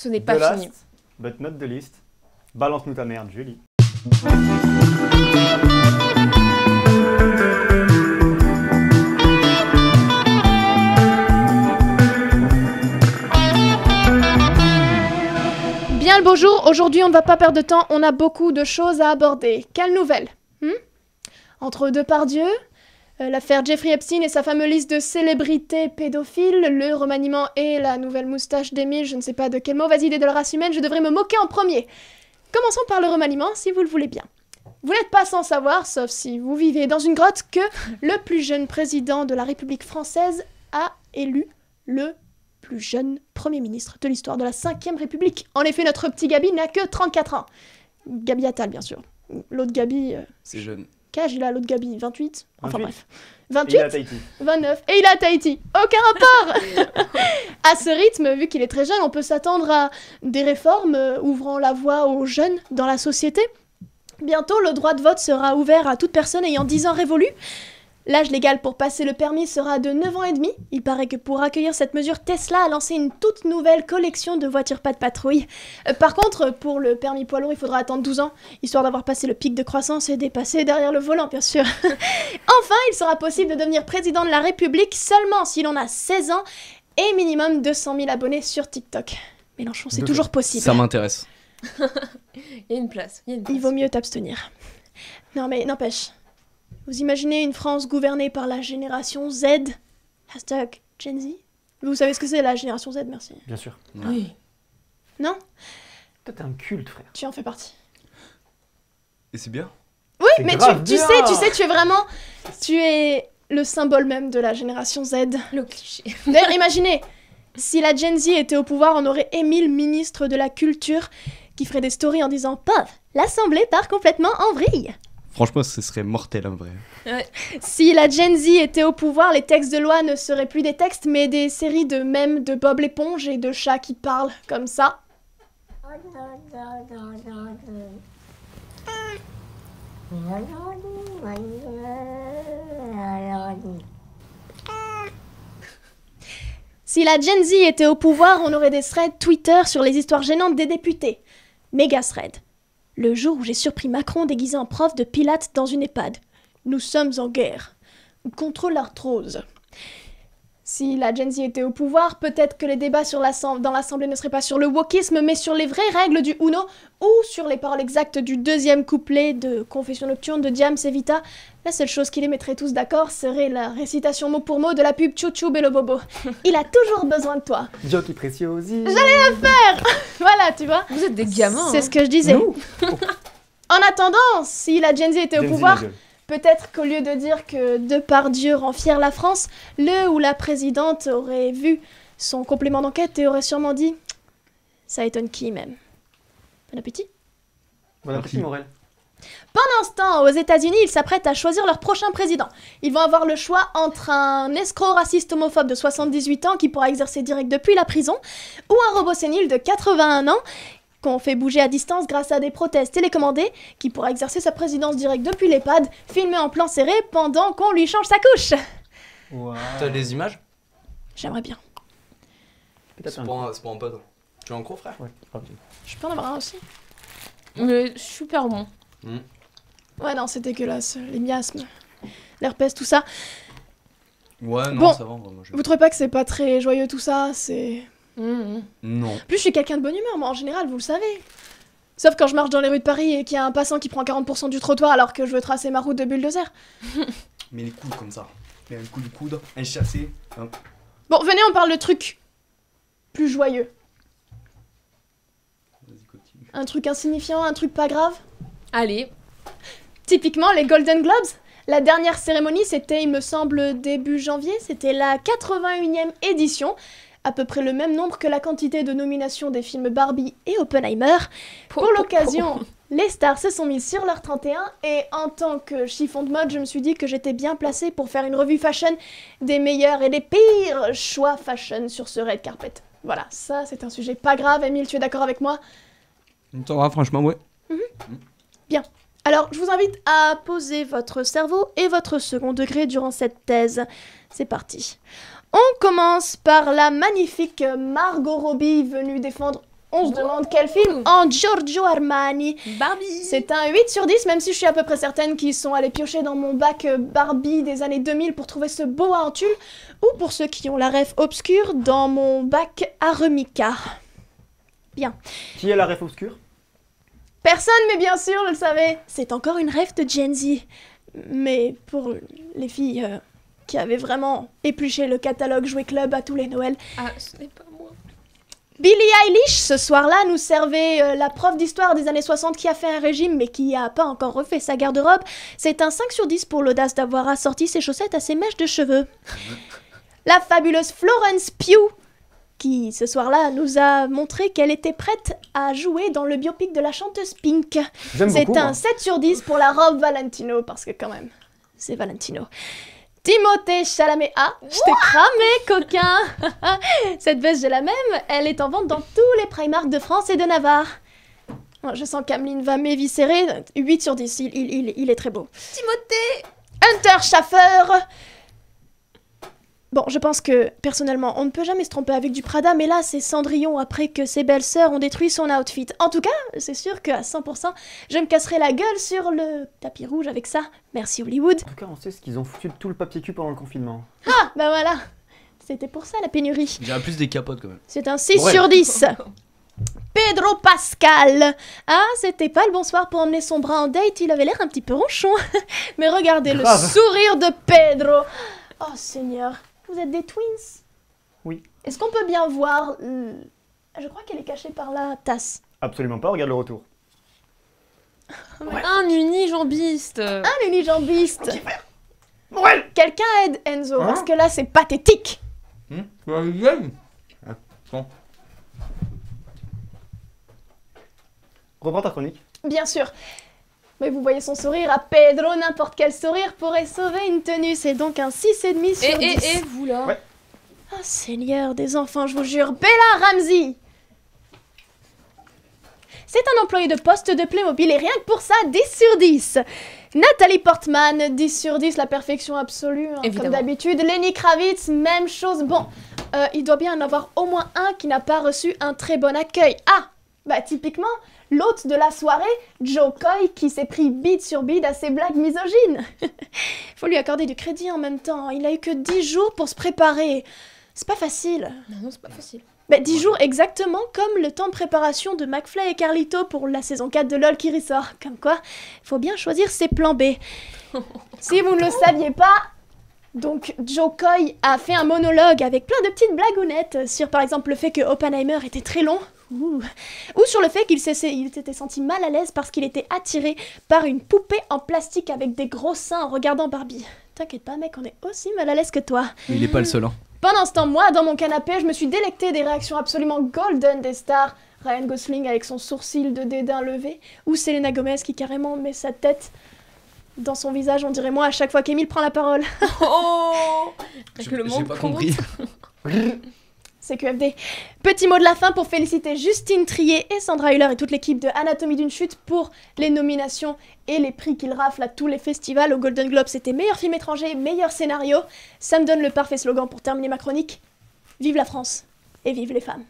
Ce n'est pas The fini. last, but not the least. Balance-nous ta merde, Julie. Bien le bonjour, aujourd'hui on ne va pas perdre de temps, on a beaucoup de choses à aborder. Quelle nouvelle Entre Depardieu, l'affaire Jeffrey Epstein et sa fameuse liste de célébrités pédophiles, le remaniement et la nouvelle moustache d'Émile, je ne sais pas de quelle mauvaise idée de la race humaine, je devrais me moquer en premier. Commençons par le remaniement, si vous le voulez bien. Vous n'êtes pas sans savoir, sauf si vous vivez dans une grotte, que le plus jeune président de la République française a élu le plus jeune Premier ministre de l'histoire de la 5e République. En effet, notre petit Gabi n'a que 34 ans. Gabi Attal, bien sûr. L'autre Gabi... C'est jeune. Quel âge il a l'autre Gabi 28 Enfin 28. bref. Et 28 il est à Tahiti. 29. Et il est à Tahiti. Aucun rapport. À ce rythme, vu qu'il est très jeune, on peut s'attendre à des réformes ouvrant la voie aux jeunes dans la société. Bientôt, le droit de vote sera ouvert à toute personne ayant 10 ans révolus. L'âge légal pour passer le permis sera de 9 ans et demi. Il paraît que pour accueillir cette mesure, Tesla a lancé une toute nouvelle collection de voitures pas de patrouille. Par contre, pour le permis poids lourd, il faudra attendre 12 ans, histoire d'avoir passé le pic de croissance et dépasser derrière le volant, bien sûr. Enfin, il sera possible de devenir président de la République seulement si l'on a 16 ans et minimum 200 000 abonnés sur TikTok. Mélenchon, c'est toujours possible. Ça m'intéresse. Il y a une place. Il vaut mieux t'abstenir. Non mais n'empêche. Vous imaginez une France gouvernée par la génération Z Hashtag Gen Z. Vous savez ce que c'est la génération Z, merci. Bien sûr. Oui. Non? Toi, t'es un culte, frère. Tu en fais partie. Et c'est bien. Oui, C'est mais grave tu bien. sais, tu es vraiment... Tu es le symbole même de la génération Z. Le cliché. D'ailleurs, imaginez, si la Gen Z était au pouvoir, on aurait Émile, ministre de la Culture, qui ferait des stories en disant « Paf, l'Assemblée part complètement en vrille !» Franchement, ce serait mortel en vrai. Si la Gen Z était au pouvoir, les textes de loi ne seraient plus des textes, mais des séries de mèmes de Bob l'éponge et de chats qui parlent comme ça. Si la Gen Z était au pouvoir, on aurait des threads Twitter sur les histoires gênantes des députés. Méga thread. Le jour où j'ai surpris Macron déguisé en prof de pilates dans une EHPAD. Nous sommes en guerre. Contre l'arthrose. Si la Gen Z était au pouvoir, peut-être que les débats dans l'Assemblée ne seraient pas sur le wokisme, mais sur les vraies règles du Uno, ou sur les paroles exactes du deuxième couplet de Confession nocturne de Diams et Vita. La seule chose qui les mettrait tous d'accord serait la récitation mot pour mot de la pub Chou Chou Bello Bobo. Il a toujours besoin de toi. Jockey Preciosi. Voilà, tu vois. Vous êtes des gamins. C'est ce que je disais. Nous. En attendant, si la Gen Z était au Gen Z, pouvoir, ma gueule. peut-être qu'au lieu de dire que Depardieu rend fière la France, le ou la présidente aurait vu son complément d'enquête et aurait sûrement dit « Ça étonne qui même ?» Bon appétit. Bon appétit, Morel. Pendant ce temps, aux États-Unis, ils s'apprêtent à choisir leur prochain président. Ils vont avoir le choix entre un escroc raciste homophobe de 78 ans qui pourra exercer direct depuis la prison, ou un robot sénile de 81 ans qu'on fait bouger à distance grâce à des prothèses télécommandées, qui pourra exercer sa présidence directe depuis l'EHPAD, filmé en plan serré pendant qu'on lui change sa couche. Wow. T'as des images? J'aimerais bien. Peut-être C'est un pas un pote. Tu as un gros frère? Ouais, grave. Je peux en avoir un aussi. Mais super bon. Ouais, non, c'est dégueulasse. Les miasmes, l'herpès, tout ça. Ouais, non, Bon. ça va. Moi, Vous trouvez pas que c'est pas très joyeux tout ça? C'est... Non. Plus je suis quelqu'un de bonne humeur, moi en général, vous le savez. Sauf quand je marche dans les rues de Paris et qu'il y a un passant qui prend 40% du trottoir alors que je veux tracer ma route de bulldozer. Mais les coudes comme ça. Mais un coup de coude, un chassé. Bon, venez, on parle de trucs plus joyeux. Vas-y, continue. Un truc insignifiant, un truc pas grave. Allez. Typiquement, les Golden Globes. La dernière cérémonie, c'était, il me semble, début janvier. C'était la 81e édition. À peu près le même nombre que la quantité de nominations des films Barbie et Oppenheimer. Pour l'occasion, les stars se sont mises sur leur 31 et en tant que chiffon de mode, je me suis dit que j'étais bien placée pour faire une revue fashion des meilleurs et des pires choix fashion sur ce red carpet. Voilà, ça c'est un sujet pas grave. Émile, tu es d'accord avec moi? Ça va, franchement, ouais. Bien. Alors, je vous invite à poser votre cerveau et votre second degré durant cette thèse. C'est parti. On commence par la magnifique Margot Robbie venue défendre On se demande quel film en Giorgio Armani. Barbie. C'est un 8 sur 10, même si je suis à peu près certaine qu'ils sont allés piocher dans mon bac Barbie des années 2000 pour trouver ce beau en tulle, ou pour ceux qui ont la ref obscure, dans mon bac Aremica. Bien. Qui est la ref obscure? Personne, mais bien sûr, je le savais. C'est encore une rêve de Gen Z. Mais pour les filles qui avaient vraiment épluché le catalogue Jouet Club à tous les Noëls. Ah, ce n'est pas moi. Billie Eilish, ce soir-là, nous servait la prof d'histoire des années 60 qui a fait un régime mais qui a pas encore refait sa garde-robe. C'est un 5 sur 10 pour l'audace d'avoir assorti ses chaussettes à ses mèches de cheveux. La fabuleuse Florence Pugh, qui, ce soir-là, nous a montré qu'elle était prête à jouer dans le biopic de la chanteuse Pink. J'aime C'est beaucoup. un moi. 7 sur 10 pour la robe Valentino, parce que quand même, c'est Valentino. Timothée Chalamet. Ah, je t'ai cramé, coquin. Cette veste, j'ai la même. Elle est en vente dans tous les Primark de France et de Navarre. Oh, je sens qu'Ameline va m'éviscérer. 8 sur 10, il est très beau. Timothée. Hunter Schaffer. Bon, je pense que, personnellement, on ne peut jamais se tromper avec du Prada, mais là, c'est Cendrillon après que ses belles-sœurs ont détruit son outfit. En tout cas, c'est sûr qu'à 100%, je me casserai la gueule sur le tapis rouge avec ça. Merci Hollywood. En tout cas, on sait ce qu'ils ont foutu de tout le papier cul pendant le confinement. Ah, bah voilà. C'était pour ça, la pénurie. Il y a plus des capotes quand même. C'est un 6 Ouais. sur 10. Pedro Pascal. Ah, c'était pas le bon soir pour emmener son bras en date, il avait l'air un petit peu ronchon. Mais regardez Grave. le sourire de Pedro. Oh Seigneur, vous êtes des twins? Oui. Est-ce qu'on peut bien voir... Je crois qu'elle est cachée par la tasse. Absolument pas, regarde le retour. Un unijambiste. Un unijambiste. Morel. Quelqu'un aide Enzo, Hein? parce que là c'est pathétique. Reprends ta chronique. Bien sûr. Mais vous voyez son sourire à Pedro, n'importe quel sourire pourrait sauver une tenue. C'est donc un 6,5 sur 10. Et vous là Ouais. Oh Seigneur des enfants, je vous jure. Bella Ramsey. C'est un employé de poste de Playmobil et rien que pour ça, 10 sur 10. Nathalie Portman, 10 sur 10, la perfection absolue, hein, comme Évidemment. d'habitude. Lenny Kravitz, même chose. Bon, il doit bien en avoir au moins un qui n'a pas reçu un très bon accueil. Ah, bah typiquement, l'hôte de la soirée, Joe Coy, qui s'est pris bide sur bide à ses blagues misogynes. Faut lui accorder du crédit en même temps, il a eu que 10 jours pour se préparer. C'est pas facile. Non, c'est pas facile. Bah, 10 jours exactement comme le temps de préparation de McFly et Carlito pour la saison 4 de LOL qui ressort. Comme quoi, faut bien choisir ses plans B. Si vous ne le saviez pas, donc Joe Coy a fait un monologue avec plein de petites blagounettes sur par exemple le fait que Oppenheimer était très long. Ou sur le fait qu'il s'était senti mal à l'aise parce qu'il était attiré par une poupée en plastique avec des gros seins en regardant Barbie. T'inquiète pas mec, on est aussi mal à l'aise que toi. Mais il est pas le seul, hein. Pendant ce temps, moi, dans mon canapé, je me suis délectée des réactions absolument golden des stars. Ryan Gosling avec son sourcil de dédain levé, ou Selena Gomez qui carrément met sa tête dans son visage, on dirait moi, à chaque fois qu'Emile prend la parole. Oh J'ai le monde pas compte. compris. C'est QFD. Petit mot de la fin pour féliciter Justine Trier et Sandra Hüller et toute l'équipe de Anatomie d'une chute pour les nominations et les prix qu'ils raflent à tous les festivals. Au Golden Globe, c'était meilleur film étranger, meilleur scénario. Ça me donne le parfait slogan pour terminer ma chronique. Vive la France et vive les femmes.